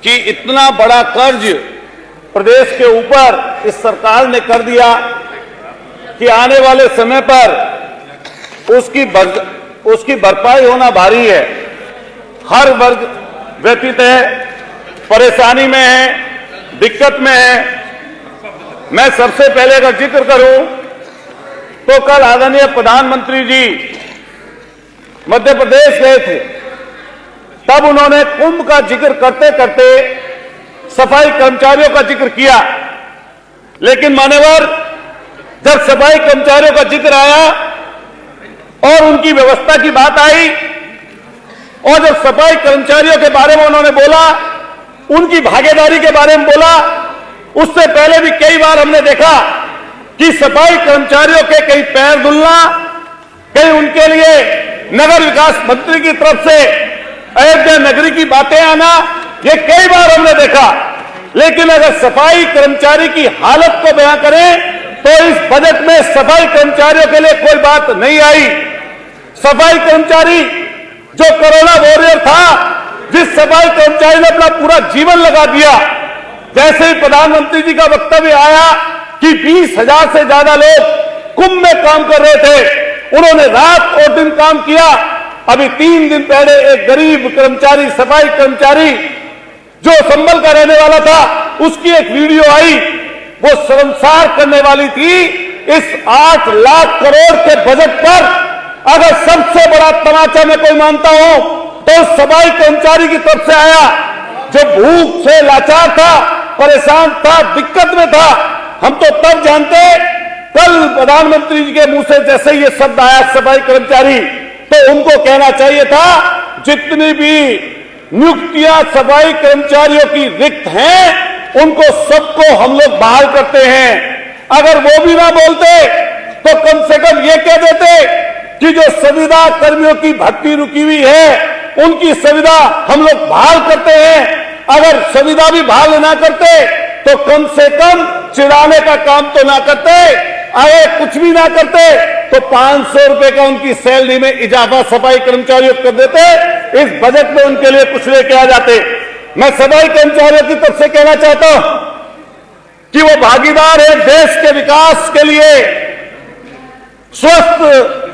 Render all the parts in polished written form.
कि इतना बड़ा कर्ज प्रदेश के ऊपर इस सरकार ने कर दिया कि आने वाले समय पर उसकी भरपाई होना भारी है। हर वर्ग व्यतीत है, परेशानी में है, दिक्कत में है। मैं सबसे पहले अगर जिक्र करूं तो कल आदरणीय प्रधानमंत्री जी मध्य प्रदेश गए थे, तब उन्होंने कुंभ का जिक्र करते करते सफाई कर्मचारियों का जिक्र किया। लेकिन मान्यवर, जब सफाई कर्मचारियों का जिक्र आया और उनकी व्यवस्था की बात आई और जब सफाई कर्मचारियों के बारे में उन्होंने बोला, उनकी भागीदारी के बारे में बोला, उससे पहले भी कई बार हमने देखा कि सफाई कर्मचारियों के कई पैर धुलना, कहीं उनके लिए नगर विकास मंत्री की तरफ से अयोध्या नगरी की बातें आना, ये कई बार हमने देखा। लेकिन अगर सफाई कर्मचारी की हालत को बयां करें तो इस बजट में सफाई कर्मचारियों के लिए कोई बात नहीं आई। सफाई कर्मचारी जो कोरोना वॉरियर था, जिस सफाई कर्मचारी ने अपना पूरा जीवन लगा दिया, जैसे ही प्रधानमंत्री जी का वक्तव्य आया कि 20,000 से ज्यादा लोग कुंभ में काम कर रहे थे, उन्होंने रात और दिन काम किया। अभी 3 दिन पहले एक गरीब कर्मचारी, सफाई कर्मचारी जो संभल का रहने वाला था, उसकी एक वीडियो आई, वो शर्मसार करने वाली थी। इस 8 लाख करोड़ के बजट पर अगर सबसे बड़ा तमाचा मैं कोई मानता हूं तो सफाई कर्मचारी की तरफ से आया, जो भूख से लाचार था, परेशान था, दिक्कत में था। हम तो तब जानते, कल प्रधानमंत्री जी के मुंह से जैसे ये शब्द आया सफाई कर्मचारी, तो उनको कहना चाहिए था जितनी भी नियुक्तियां सफाई कर्मचारियों की रिक्त हैं, उनको सबको हम लोग बहाल करते हैं। अगर वो भी ना बोलते तो कम से कम ये कह देते कि जो संविदा कर्मियों की भर्ती रुकी हुई है, उनकी संविदा हम लोग बहाल करते हैं। अगर संविदा भी बहाल ना करते तो कम से कम चिढ़ाने का काम तो ना करते। अगर कुछ भी ना करते तो 500 रुपए का उनकी सैलरी में इजाफा सफाई कर्मचारियों को कर देते। इस बजट में उनके लिए कुछ लेके आ जाते। मैं सफाई कर्मचारियों की तरफ से कहना चाहता हूं कि वो भागीदार है देश के विकास के लिए, स्वस्थ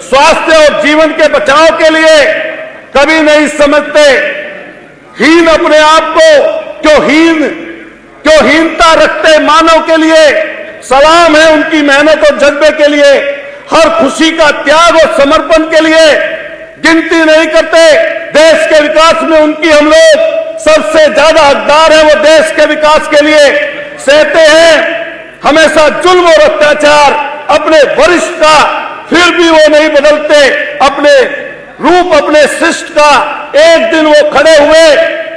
स्वास्थ्य और जीवन के बचाव के लिए। कभी नहीं समझते हीन अपने आप को क्यों हीनता रखते मानव के लिए। सलाम है उनकी मेहनत और जज्बे के लिए, हर खुशी का त्याग और समर्पण के लिए। गिनती नहीं करते देश के विकास में उनकी। हम लोग सबसे ज्यादा हकदार है वो देश के विकास के लिए। सहते हैं हमेशा जुल्म और अत्याचार अपने वरिष्ठ का, फिर भी वो नहीं बदलते अपने रूप, अपने शिष्ट का। एक दिन वो खड़े हुए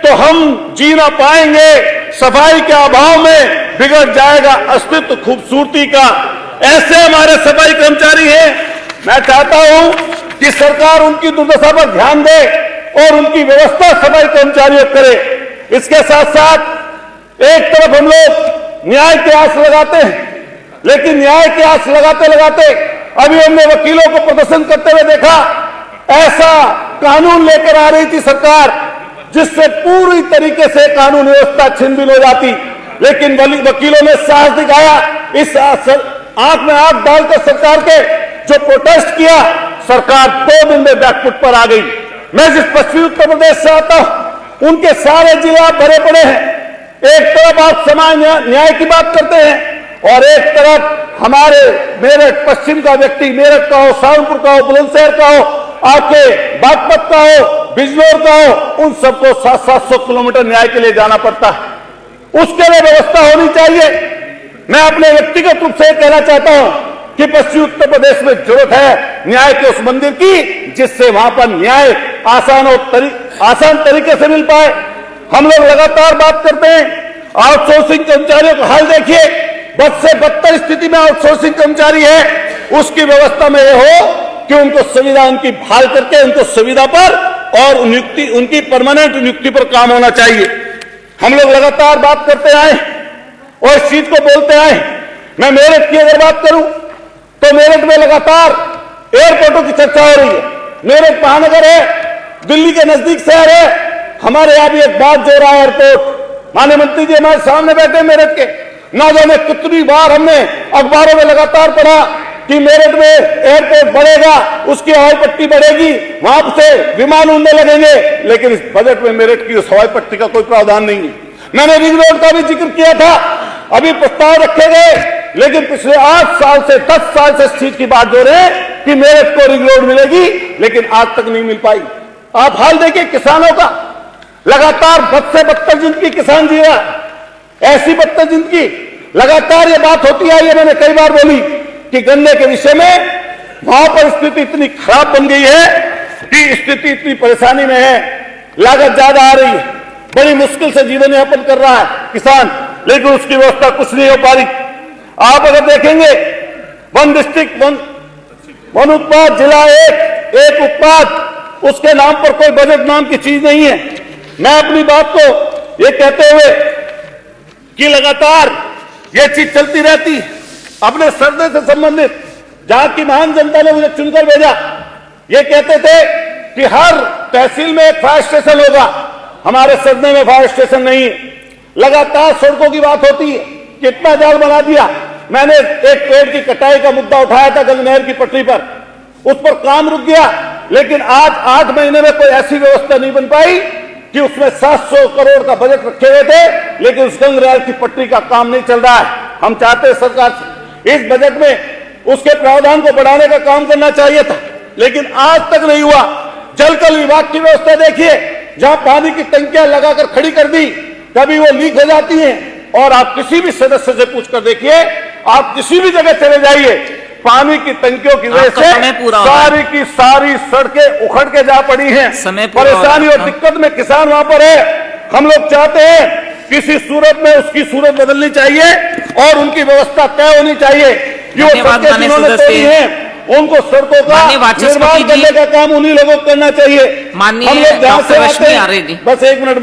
तो हम जी ना पाएंगे, सफाई के अभाव में बिगड़ जाएगा अस्तित्व खूबसूरती का। ऐसे हमारे सफाई कर्मचारी हैं। मैं चाहता हूं कि सरकार उनकी दुर्दशा पर ध्यान दे और उनकी व्यवस्था सफाई कर्मचारियों करे। इसके साथ साथ एक तरफ हम लोग न्याय की आस लगाते हैं, लेकिन न्याय की आस लगाते लगाते अभी हमने वकीलों को प्रदर्शन करते हुए देखा। ऐसा कानून लेकर आ रही थी सरकार जिससे पूरी तरीके से कानून व्यवस्था छिन-भिन हो जाती, लेकिन वकीलों ने साहस दिखाया। इस आंख में आंख डालकर सरकार के जो प्रोटेस्ट किया, सरकार 2 दिन में बैकफुट पर आ गई। मैं जिस पश्चिमी उत्तर प्रदेश से आता हूं, उनके सारे जिले आप भरे पड़े हैं। एक तरफ आप समाज न्याय की बात करते हैं और एक तरफ हमारे मेरठ पश्चिम का व्यक्ति, मेरठ का हो, सहारनपुर का हो, बुलंदशहर का हो, आपके बागपत का हो, बिजनौर का हो, उन सबको 700-700 किलोमीटर न्याय के लिए जाना पड़ता है। उसके लिए व्यवस्था होनी चाहिए। मैं अपने व्यक्तिगत रूप से कहना चाहता हूं कि पश्चिमी उत्तर प्रदेश में जरूरत है न्याय के उस मंदिर की, जिससे वहां पर न्याय आसान तरीके से मिल पाए। हम लोग लगातार बात करते हैं आउटसोर्सिंग कर्मचारियों का हाल देखिए। बद से बदतर स्थिति में आउटसोर्सिंग कर्मचारी है। उसकी व्यवस्था में यह हो कि उनको सुविधा उनकी बहाल करके उनको सुविधा पर और उनकी परमानेंट नियुक्ति पर काम होना चाहिए। हम लोग लगातार बात करते आए और इस चीज को बोलते आए। मैं मेरठ की अगर बात करूं तो मेरठ में लगातार एयरपोर्टों की चर्चा हो रही है। मेरठ महानगर है, दिल्ली के नजदीक शहर है। हमारे यहां भी एक बात जो रहा एयरपोर्ट, माननीय मंत्री जी हमारे सामने बैठे मेरठ के, ना जाने कितनी बार हमने अखबारों में लगातार पढ़ा कि मेरठ में एयरपोर्ट बढ़ेगा, उसकी हवाई पट्टी बढ़ेगी, वहां से विमान उड़ने लगेंगे, लेकिन इस बजट में मेरठ की उस हवाई पट्टी का कोई प्रावधान नहीं है। मैंने रिंग रोड का भी जिक्र किया था, अभी प्रस्ताव रखे गए, लेकिन पिछले 8 साल से 10 साल से इस चीज की बात हो रहे हैं कि मेरठ को रिंग रोड मिलेगी, लेकिन आज तक नहीं मिल पाई। आप हाल देखिए किसानों का, लगातार बद से बदतर जिंदगी किसान जी रहा, ऐसी बदतर जिंदगी, लगातार ये बात होती आई है, मैंने कई बार बोली कि गन्ने के विषय में वहां पर स्थिति इतनी खराब बन गई है कि स्थिति इतनी परेशानी में है, लागत ज्यादा आ रही है, बड़ी मुश्किल से जीवन यापन कर रहा है किसान, लेकिन उसकी व्यवस्था कुछ नहीं हो पा रही। आप अगर देखेंगे वन डिस्ट्रिक्ट वन उत्पाद जिला एक उत्पाद, उसके नाम पर कोई बजट नाम की चीज नहीं है। मैं अपनी बात को ये कहते हुए कि लगातार ये चीज चलती रहती है, अपने सरदे से संबंधित जहां की महान जनता ने मुझे चुनकर भेजा, ये कहते थे कि हर तहसील में एक फायर स्टेशन होगा, हमारे सरदे में फायर स्टेशन नहीं है। लगातार सड़कों की बात होती है, कितना जाल बना दिया। मैंने एक पेड़ की कटाई का मुद्दा उठाया था गंगा नहर की पटरी पर, उस पर काम रुक गया, लेकिन आज 8 महीने में कोई ऐसी व्यवस्था नहीं बन पाई कि उसमें 700 करोड़ का बजट रखे हुए थे, लेकिन उस गंगा नहर की पटरी का काम नहीं चल रहा है। हम चाहते हैं सरकार से इस बजट में उसके प्रावधान को बढ़ाने का काम करना चाहिए था, लेकिन आज तक नहीं हुआ। जलकल विभाग की व्यवस्था देखिए, जहां पानी की टंकियां लगाकर खड़ी कर दी, कभी वो लीक हो जाती हैं, और आप किसी भी सदस्य से पूछकर देखिए, आप किसी भी जगह चले जाइए, पानी की टंकियों की वजह से सारी की सारी सड़कें उखड़ के जा पड़ी हैं। परेशानी और दिक्कत में किसान वहां पर है। हम लोग चाहते हैं किसी सूरत में उसकी सूरत बदलनी चाहिए और उनकी व्यवस्था तय होनी चाहिए कि वो सड़कें जिन्होंने तोड़ी हैं उनको सड़कों का निर्माण करने का काम उन्हीं लोगों को करना चाहिए। हम लोग जहां से आते हैं, बस एक मिनट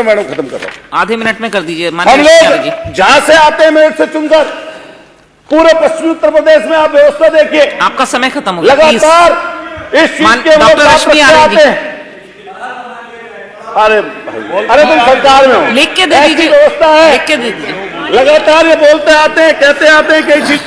मैडम खत्म कर रहा हूं, आधे मिनट में कर दीजिए। हम लोग जहां से आते हैं मेरठ से चुनकर पूरे पश्चिमी उत्तर प्रदेश में आप व्यवस्था देखिए, आपका समय खत्म हो गया। लगातार इस चीज के आते हैं। अरे तुम सरकार में हो, लिख के दे दीजिए, व्यवस्था है, लिख के दे दीजिए। लगातार ये बोलते आते हैं, कहते आते हैं कई चीज